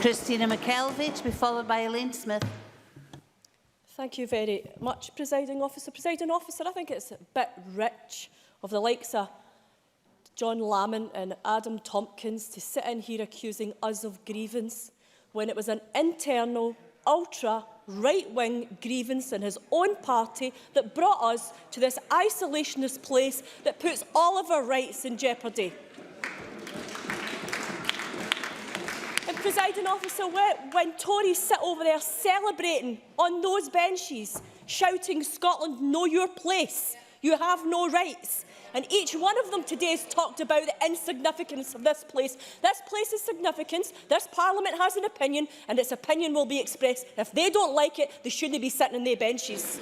Christina McKelvie, to be followed by Elaine Smith. Thank you very much, Presiding Officer. Presiding Officer, I think it's a bit rich of the likes of John Lamont and Adam Tompkins to sit in here accusing us of grievance when it was an internal, ultra-right-wing grievance in his own party that brought us to this isolationist place that puts all of our rights in jeopardy. And, Presiding Officer, when Tories sit over there celebrating on those benches, shouting, "Scotland, know your place, you have no rights," and each one of them today has talked about the insignificance of this place. This place is significant. This Parliament has an opinion, and its opinion will be expressed. If they don't like it, they shouldn't be sitting on their benches.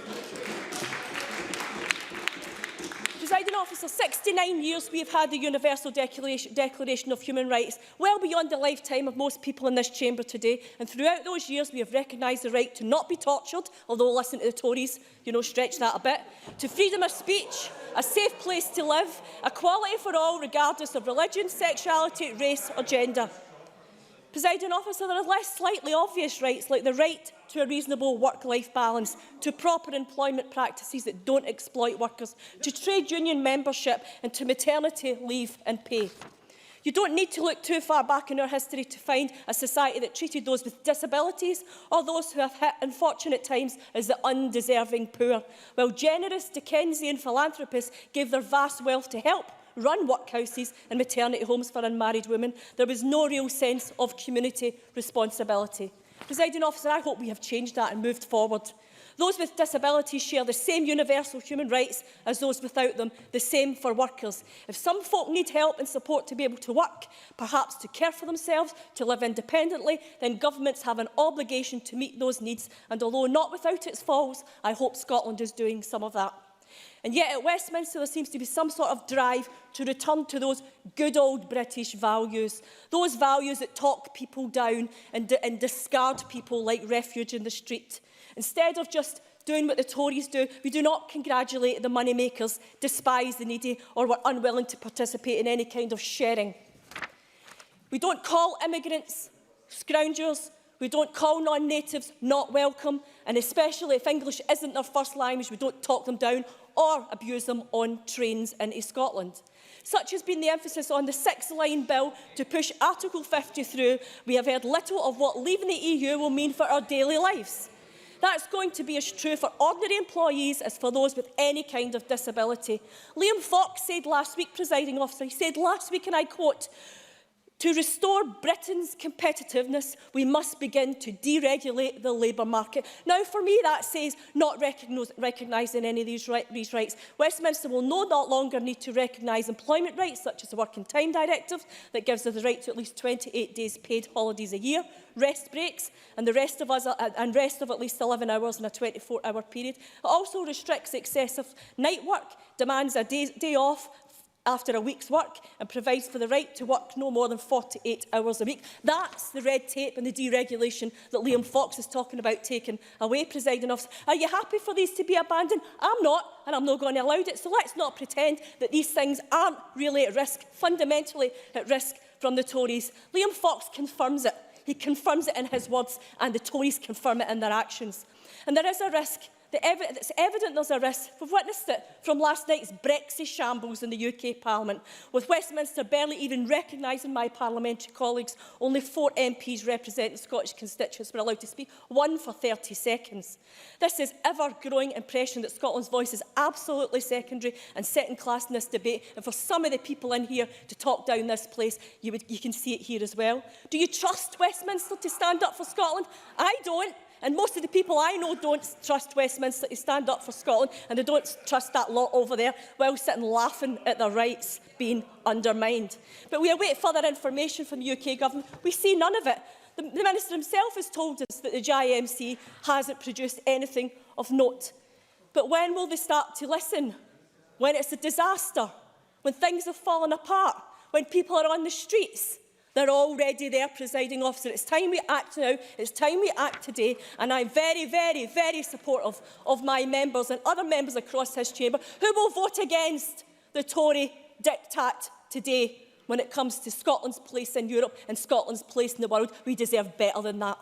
Presiding Officer, 69 years we have had the Universal Declaration of Human Rights, well beyond the lifetime of most people in this chamber today. And throughout those years we have recognised the right to not be tortured, although listen to the Tories, stretch that a bit, to freedom of speech, a safe place to live, equality for all regardless of religion, sexuality, race or gender. Presiding Officer, there are less slightly obvious rights like the right to a reasonable work-life balance, to proper employment practices that don't exploit workers, to trade union membership and to maternity leave and pay. You don't need to look too far back in our history to find a society that treated those with disabilities or those who have hit unfortunate times as the undeserving poor, while generous Dickensian philanthropists gave their vast wealth to help run workhouses and maternity homes for unmarried women. There was no real sense of community responsibility. Presiding Officer, I hope we have changed that and moved forward. Those with disabilities share the same universal human rights as those without them, the same for workers. If some folk need help and support to be able to work, perhaps to care for themselves, to live independently, then governments have an obligation to meet those needs. And although not without its faults, I hope Scotland is doing some of that. And yet at Westminster there seems to be some sort of drive to return to those good old British values, those values that talk people down and discard people like refuge in the street. Instead of just doing what the Tories do, we do not congratulate the moneymakers, despise the needy or were unwilling to participate in any kind of sharing. We don't call immigrants scoundrels. We don't call non-natives not welcome, and especially if English isn't their first language, we don't talk them down or abuse them on trains into Scotland. Such has been the emphasis on the 6-line bill to push Article 50 through. We have heard little of what leaving the EU will mean for our daily lives. That's going to be as true for ordinary employees as for those with any kind of disability. Liam Fox said last week, Presiding Officer, he said last week, and I quote, "To restore Britain's competitiveness, we must begin to deregulate the labour market." Now, for me, that says not recognising any of these rights. Westminster will no longer need to recognise employment rights, such as the Working Time Directive, that gives us the right to at least 28 days paid holidays a year, rest breaks, and rest of at least 11 hours in a 24-hour period. It also restricts excessive night work, demands a day off after a week's work, and provides for the right to work no more than 48 hours a week. That's the red tape and the deregulation that Liam Fox is talking about taking away, Presiding Officer. Are you happy for these to be abandoned? I'm not, and I'm not going to allow it. So let's not pretend that these things aren't really at risk, fundamentally at risk from the Tories. Liam Fox confirms it. He confirms it in his words, and the Tories confirm it in their actions. And there is a risk. It's evident there's a risk. We've witnessed it from last night's Brexit shambles in the UK Parliament, with Westminster barely even recognising my parliamentary colleagues. Only 4 MPs representing Scottish constituents were allowed to speak, 1 for 30 seconds. This is ever-growing impression that Scotland's voice is absolutely secondary and second-class in this debate, and for some of the people in here to talk down this place, you can see it here as well. Do you trust Westminster to stand up for Scotland? I don't. And most of the people I know don't trust Westminster to stand up for Scotland, and they don't trust that lot over there while sitting laughing at their rights being undermined. But we await further information from the UK Government. We see none of it. The Minister himself has told us that the JIMC hasn't produced anything of note. But when will they start to listen? When it's a disaster? When things have fallen apart? When people are on the streets? They're already there, Presiding Officer. It's time we act now. It's time we act today. And I'm very, very, very supportive of my members and other members across this chamber who will vote against the Tory diktat today. when it comes to Scotland's place in Europe and Scotland's place in the world. We deserve better than that.